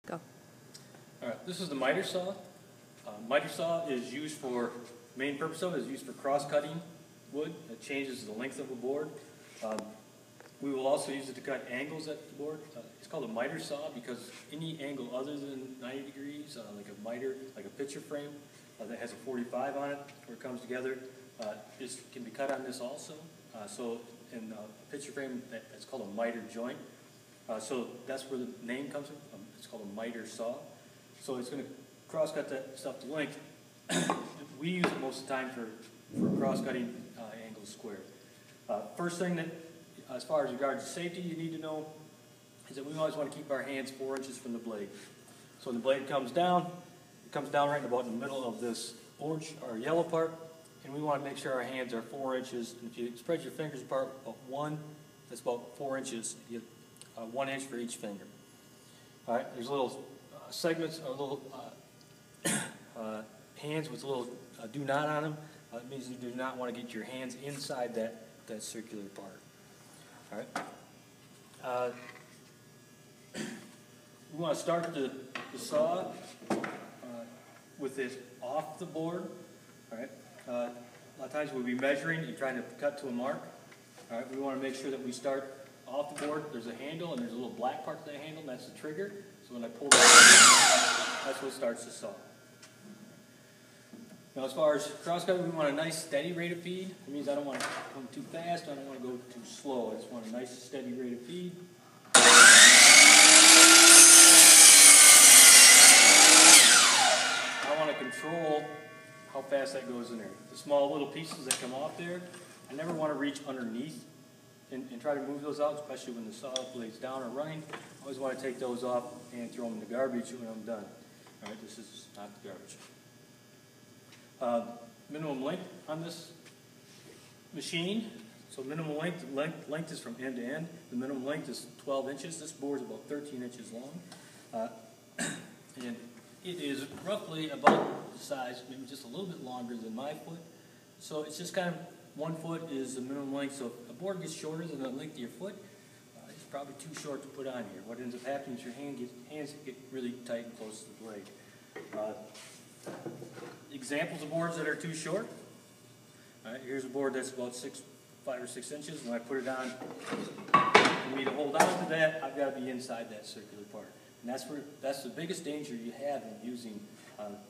Go. All right, this is the miter saw. Miter saw is used for, main purpose of it is used for cross-cutting wood. It changes the length of a board. We will also use it to cut angles at the board. It's called a miter saw because any angle other than 90 degrees, like a miter, like a picture frame that has a 45 on it, where it comes together, this can be cut on this also. So in a picture frame, that's called a miter joint. So that's where the name comes from. It's called a miter saw. So it's going to cross-cut that stuff to length. We use it most of the time for cross-cutting angles squared. First thing that, as far as regards to safety, you need to know is that we always want to keep our hands 4 inches from the blade. So when the blade comes down, it comes down right about in the middle of this orange or yellow part, and we want to make sure our hands are 4 inches. And if you spread your fingers apart about 1, that's about 4 inches. You get 1 inch for each finger. All right, there's little segments or little hands with a little do not on them. It means you do not want to get your hands inside that circular part. All right. We want to start the saw with it off the board. All right. A lot of times we'll be measuring and trying to cut to a mark. All right. We want to make sure that we start off the board. There's a handle and there's a little black part to the handle, and that's the trigger. So when I pull that out, that's what starts the saw. Now, as far as cross-cutting, we want a nice steady rate of feed. It means I don't want to come too fast, I don't want to go too slow. I just want a nice steady rate of feed. I want to control how fast that goes in there. The small little pieces that come off there, I never want to reach underneath and try to move those out, especially when the saw blade's down or running. I always want to take those off and throw them in the garbage when I'm done. All right, this is not the garbage. Minimum length on this machine. So minimum length is from end to end. The minimum length is 12 inches. This board is about 13 inches long. And it is roughly about the size, maybe just a little bit longer than my foot. So it's just kind of 1 foot is the minimum length. So if a board gets shorter than the length of your foot, it's probably too short to put on here. What ends up happening is your hands get really tight and close to the blade. Examples of boards that are too short. All right, here's a board that's about 5 or 6 inches. When I put it on, for me to hold on to that, I've got to be inside that circular part. And that's the biggest danger you have in using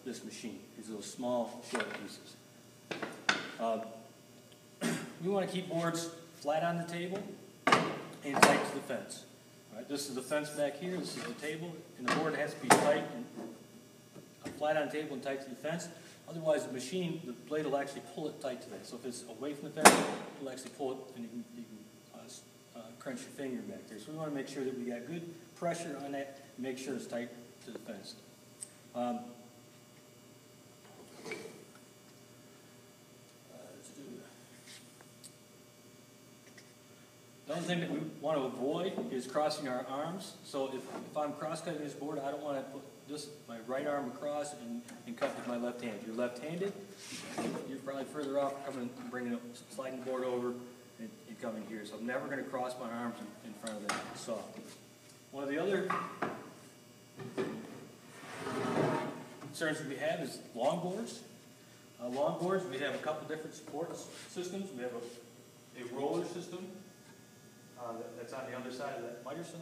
this machine, is those small, short pieces. We want to keep boards flat on the table and tight to the fence. All right, this is the fence back here, this is the table, and the board has to be tight and flat on the table and tight to the fence. Otherwise, the blade will actually pull it tight to that. So if it's away from the fence, it'll actually pull it, and you can crunch your finger back there. So we want to make sure that we got good pressure on that and make sure it's tight to the fence. The other thing that we want to avoid is crossing our arms. So if I'm cross-cutting this board, I don't want to put my right arm across and cut with my left hand. If you're left-handed, you're probably further off sliding the board over and coming here. So I'm never going to cross my arms in front of the saw. One of the other concerns that we have is long boards. Long boards, we have a couple different support systems. We have a roller system that's on the other side of that miter saw.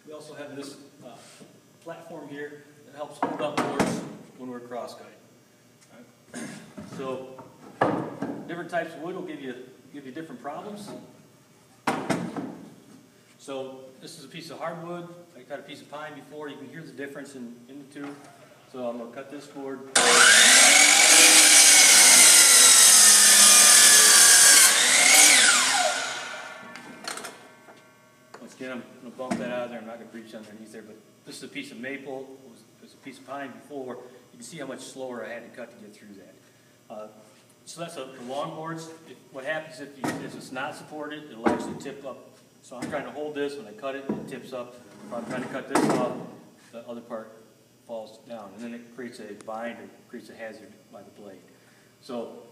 We also have this platform here that helps hold up boards when we're cross-cutting. Right. So different types of wood will give you different problems. So this is a piece of hardwood. I cut a piece of pine before. You can hear the difference in the two. So I'm going to cut this board. Again, I'm going to bump that out of there. I'm not going to breach underneath there, but this is a piece of maple. It was a piece of pine before. You can see how much slower I had to cut to get through that. So that's the long boards. What happens if it's not supported, it'll actually tip up. So I'm trying to hold this. When I cut it, it tips up. If I'm trying to cut this off, the other part falls down. And then it creates a bind or creates a hazard by the blade. So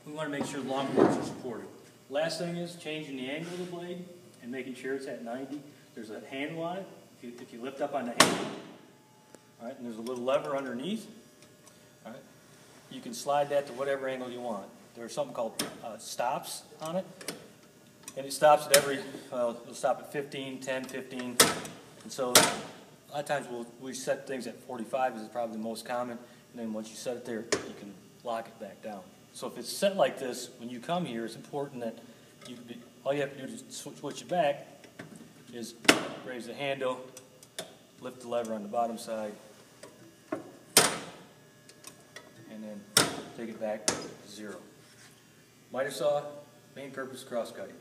we want to make sure long boards are supported. Last thing is changing the angle of the blade and making sure it's at 90. There's a handle on it. If you lift up on the handle, lever underneath. All right. You can slide that to whatever angle you want. There's something called stops on it. And it stops at it'll stop at 15, 10, 15. And so a lot of times we set things at 45 is probably the most common. And then once you set it there, you can lock it back down. So if it's set like this, when you come here, it's important that all you have to do to switch it back is raise the handle, lift the lever on the bottom side, and then take it back to 0. Miter saw, main purpose cross cutting.